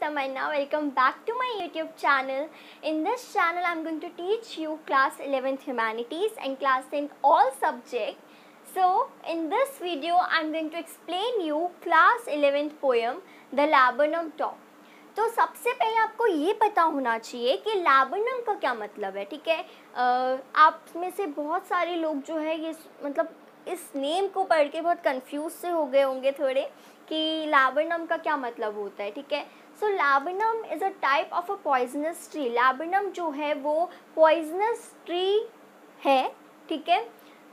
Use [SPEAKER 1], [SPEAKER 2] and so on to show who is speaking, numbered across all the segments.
[SPEAKER 1] Tamanna. Welcome back to my YouTube channel. In this channel, I'm going to teach you class 11th Humanities and class 10th all subjects. So, in this video, I'm going to explain you class 11th poem, The Laburnum Top. तो सबसे पहले आपको ये पता होना चाहिए कि लैबरनम का क्या मतलब है, ठीक है। आप में से बहुत सारे लोग जो है ये मतलब इस नेम को पढ़ के बहुत कंफ्यूज से हो गए होंगे थोड़े कि लैबरनम का क्या मतलब होता है, ठीक है। So laburnum is a type of a poisonous tree. Laburnum जो है वो पॉइजनस ट्री है, ठीक है।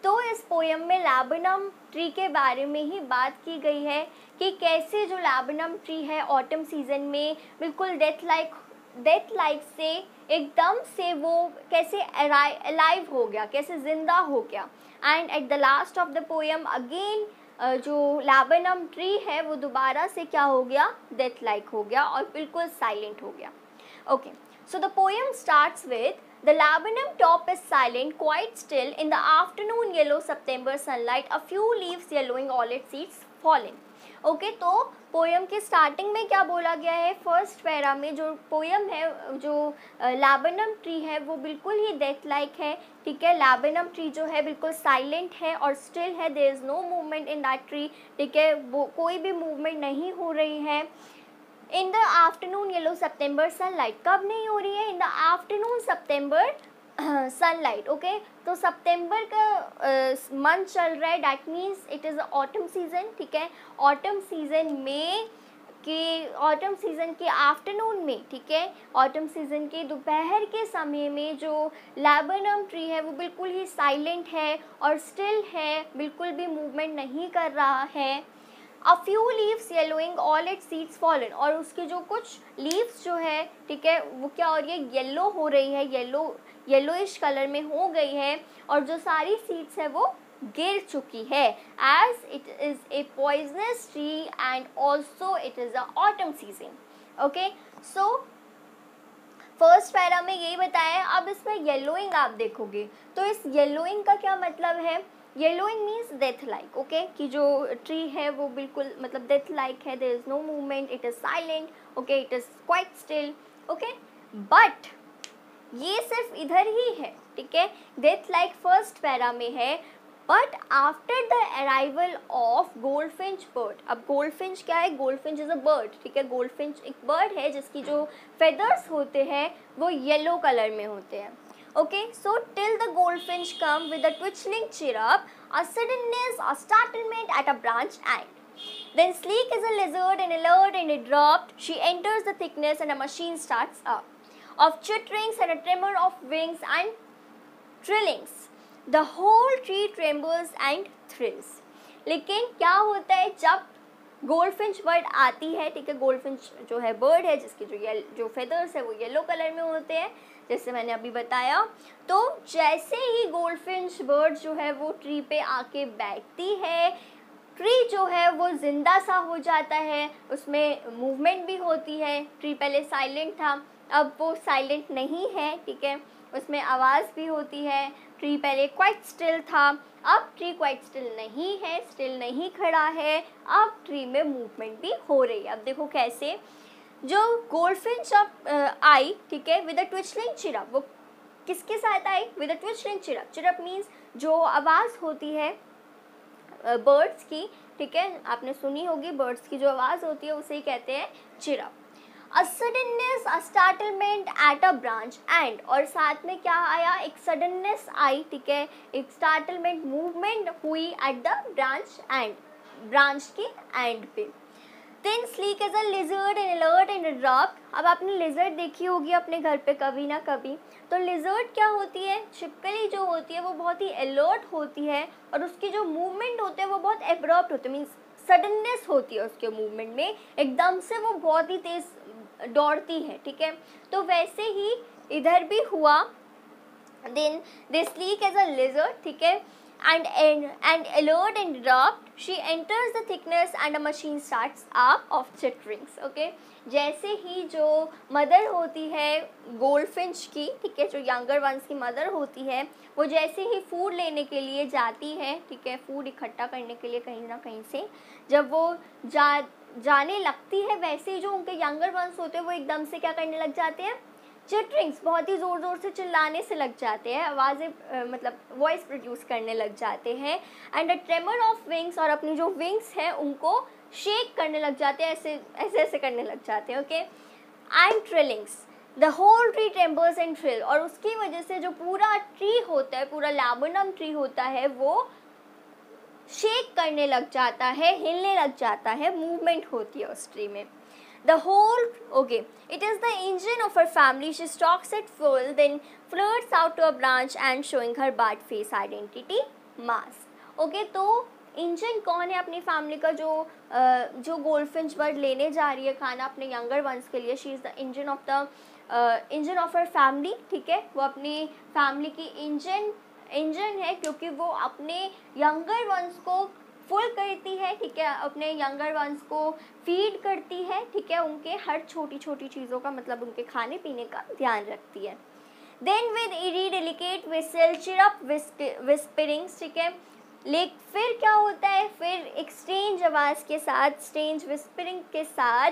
[SPEAKER 1] तो इस पोएम में लैबरनम ट्री के बारे में ही बात की गई है कि कैसे जो लैबरनम ट्री है ऑटम सीजन में बिल्कुल डेथ लाइक से एकदम से वो कैसे अलाइव हो गया, कैसे ज़िंदा हो गया। And at the last of the poem again जो लैबरनम ट्री है वो दोबारा से क्या हो गया, डेथ लाइक हो गया और बिल्कुल साइलेंट हो गया। Okay, so the poem starts with The laburnum top is silent, quite still. In the afternoon yellow September sunlight, a few leaves yellowing, all its seeds fallen. Okay, तो poem के starting में क्या बोला गया है, first para में जो poem है, जो लैबरनम ट्री है वो बिल्कुल ही डेथ लाइक है, ठीक है। लैबरनम ट्री जो है बिल्कुल साइलेंट है और स्टिल है, there is no movement in that tree, ठीक है। वो कोई भी मूवमेंट नहीं हो रही है। In the afternoon yellow September sunlight, कब नहीं हो रही है, in the afternoon September sunlight, okay. तो सितंबर का मंथ चल रहा है, that means it is autumn season, ठीक है। ऑटम सीजन में ऑटम सीजन के आफ्टरनून में, ठीक है, ऑटम सीजन के दोपहर के समय में जो लैबरनम ट्री है वो बिल्कुल ही साइलेंट है और स्टिल है, बिल्कुल भी मूवमेंट नहीं कर रहा है। A few leaves yellowing, all its seeds fallen, और उसके जो कुछ लीव्स जो है, ठीक है, वो क्या हो रही है, येलो हो रही है, येलोइश कलर में हो गई है और जो सारी सीड्स है वो गिर चुकी है। As it is a poisonous tree and also it is a autumn season. Okay, so first para में यही बताया है। अब इसमें येलोइंग आप देखोगे तो इस येलोइंग का क्या मतलब है, yellowing means death like, okay, कि जो ट्री है वो बिल्कुल मतलब डेथ लाइक है, there is no movement, it is silent, okay, it is quite still, okay. But ये सिर्फ इधर ही है, ठीक है, डेथ लाइक फर्स्ट पैरा में है। But after the arrival of goldfinch bird, अब गोल्डफिंच क्या है, गोल्डफिंच इज़ अ बर्ड, ठीक है। गोल्डफिंच एक बर्ड है जिसकी जो फेदर्स होते हैं वो येलो कलर में होते हैं। Okay, so till the goldfinch come with a twittering chirrup, a suddenness, a startlement at a branch end. Then sleek as a lizard and alert and abrupt, she enters the thickness and a machine starts up. Of chitterings and a tremor of wings and trillings, the whole tree trembles and thrills. लेकिन क्या होता है जब goldfinch bird आती है, ठीक है, goldfinch जो है बर्ड है जिसके जो फेदर्स है वो येलो कलर में होते हैं, जैसे मैंने अभी बताया। तो जैसे ही गोल्डफिंच बर्ड जो है वो ट्री पे आके बैठती है, ट्री जो है वो ज़िंदा सा हो जाता है, उसमें मूवमेंट भी होती है। ट्री पहले साइलेंट था, अब वो साइलेंट नहीं है, ठीक है, उसमें आवाज़ भी होती है। ट्री पहले क्वाइट स्टिल था, अब ट्री क्वाइट स्टिल नहीं है, स्टिल नहीं खड़ा है, अब ट्री में मूवमेंट भी हो रही है। अब देखो कैसे, जो गोल्डफिंच आई, ठीक है, विद अ ट्विटरिंग चिरप, वो किसके साथ आई, with a twittering chirp. Chirp means जो आवाज़ होती है बर्ड्स की, ठीक है, आपने सुनी होगी, बर्ड्स की जो आवाज़ होती है उसे ही कहते हैं chirp. A suddenness, a startlement at a branch and, और साथ में क्या आया, एक सडननेस आई, ठीक है, एक स्टार्टलमेंट मूवमेंट हुई at the branch and, branch की एंड पे। Then sleek as a lizard and alert and abrupt, अब आपने लिजर्ड देखी होगी अपने घर पे कभी ना कभी। तो लिजर्ड क्या होती है, छिपकली जो होती है वो बहुत ही अलर्ट होती है और उसकी जो मूवमेंट होते हैं वो बहुत एब्रप्ट होते हैं, मीन्स सडननेस होती है उसके मूवमेंट में, एकदम से वो बहुत ही तेज दौड़ती है, ठीक है। तो वैसे ही इधर भी हुआ। Then they sleek as a lizard, ठीक है, and alert and abrupt, she enters the thickness and a machine starts up of chitterings, okay। जैसे ही जो मदर होती है गोल्डफिंच की, ठीक है, जो यंगर वंस की मदर होती है, वो जैसे ही फूड लेने के लिए जाती है, ठीक है, फूड इकट्ठा करने के लिए कहीं ना कहीं से, जब वो जाने लगती है, वैसे ही जो उनके यंगर वंस होते हैं वो एकदम से क्या करने लग जाते हैं, चिटरिंग्स, बहुत ही ज़ोर ज़ोर से चिल्लाने से लग जाते हैं, आवाज़ें मतलब वॉइस प्रोड्यूस करने लग जाते हैं। And a tremor of wings, और अपनी जो विंग्स हैं उनको शेक करने लग जाते हैं, ऐसे ऐसे ऐसे करने लग जाते हैं। Okay, and trillings, the whole tree trembles and trill, और उसकी वजह से जो पूरा ट्री होता है, पूरा लैबोनम ट्री होता है, वो शेक करने लग जाता है, हिलने लग जाता है, मूवमेंट होती है उस ट्री में। The whole, okay, it is the engine of her family. She stalks it full, then flirts out to a branch and showing her bad face identity mask. Okay, तो इंजन कौन है अपनी family का, जो goldfinch bird लेने जा रही है खाना अपने यंगर वंस के लिए, she is the engine of her family. ठीक है, वो अपनी फैमिली की इंजन है, क्योंकि वो अपने यंगर वंस को फुल करती है। ठीक है, अपने यंगर वंस को फीड करती है। ठीक है, उनके हर छोटी छोटी चीज़ों का मतलब उनके खाने पीने का ध्यान रखती है। Then with eerie delicate whistle chirrup whisperings, ठीक है, फिर क्या होता है, फिर एक स्ट्रेंज आवाज़ के साथ, स्ट्रेंज विस्परिंग के साथ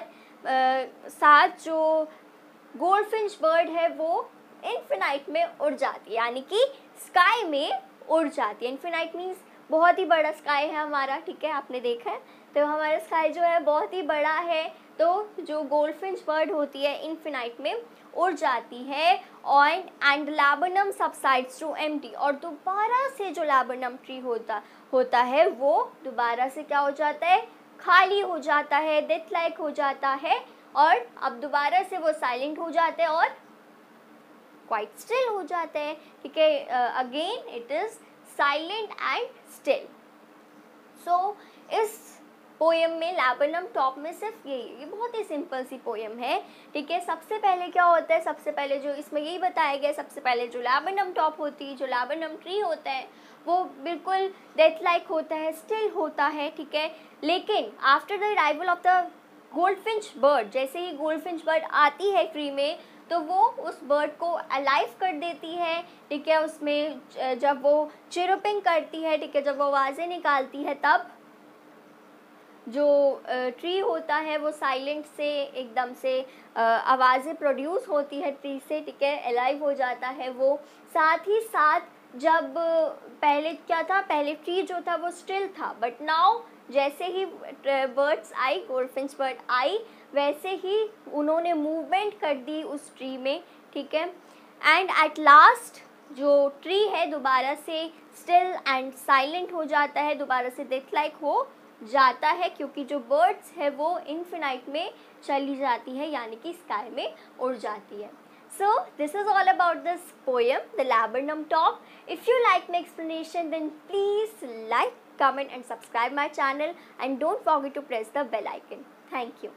[SPEAKER 1] जो गोल्डफिंच बर्ड है वो इन्फिनाइट में उड़ जाती है, यानी कि स्काई में उड़ जाती है। इन्फिनाइट मीन्स बहुत ही बड़ा स्काई है हमारा। ठीक है, आपने देखा है, तो हमारा स्काई जो है बहुत ही बड़ा है, तो जो गोल्डफिंच बर्ड होती है इन्फिनाइट में उड़ जाती है। एंड लैबोनम सबसाइड्स टू एम्प्टी, और दोबारा से जो लैबोनम ट्री होता है वो दोबारा से क्या हो जाता है, खाली हो जाता है, डेथ लाइक हो जाता है, और अब दोबारा से वो साइलेंट हो जाते हैं और क्वाइट स्टिल हो जाते हैं। ठीक है, again it is silent and still. So इस पोएम में लैबोनम टॉप में सिर्फ ये बहुत ही सिंपल सी पोएम है। ठीक है, सबसे पहले क्या होता है, सबसे पहले जो इसमें यही बताया गया, सबसे पहले जो लैबोनम टॉप होती है, जो लैबोनम ट्री होता है, वो बिल्कुल डेथ लाइक होता है, स्टिल होता है। ठीक है, लेकिन after the arrival of the goldfinch bird, जैसे ही गोल्डफिंच बर्ड आती है ट्री में, तो वो उस बर्ड को अलाइव कर देती है। ठीक है, उसमें जब वो चिरपिंग करती है, ठीक है, जब वो आवाज़ें निकालती है, तब जो ट्री होता है वो साइलेंट से एकदम से आवाज़ें प्रोड्यूस होती है ट्री से। ठीक है, अलाइव हो जाता है वो। साथ ही साथ जब पहले क्या था, पहले ट्री जो था वो स्टिल था, बट नाउ जैसे ही बर्ड्स आई, गोल्डफिंच बर्ड आई, वैसे ही उन्होंने मूवमेंट कर दी उस ट्री में। ठीक है, एंड एट लास्ट जो ट्री है दोबारा से स्टिल एंड साइलेंट हो जाता है, दोबारा से डेथ लाइक हो जाता है, क्योंकि जो बर्ड्स है वो इन्फिनाइट में चली जाती है, यानी कि स्काई में उड़ जाती है। So this is all about this poem, The Laburnum Top. If you like my explanation, then please like, comment and subscribe my channel, and don't forget to press the bell icon. Thank you.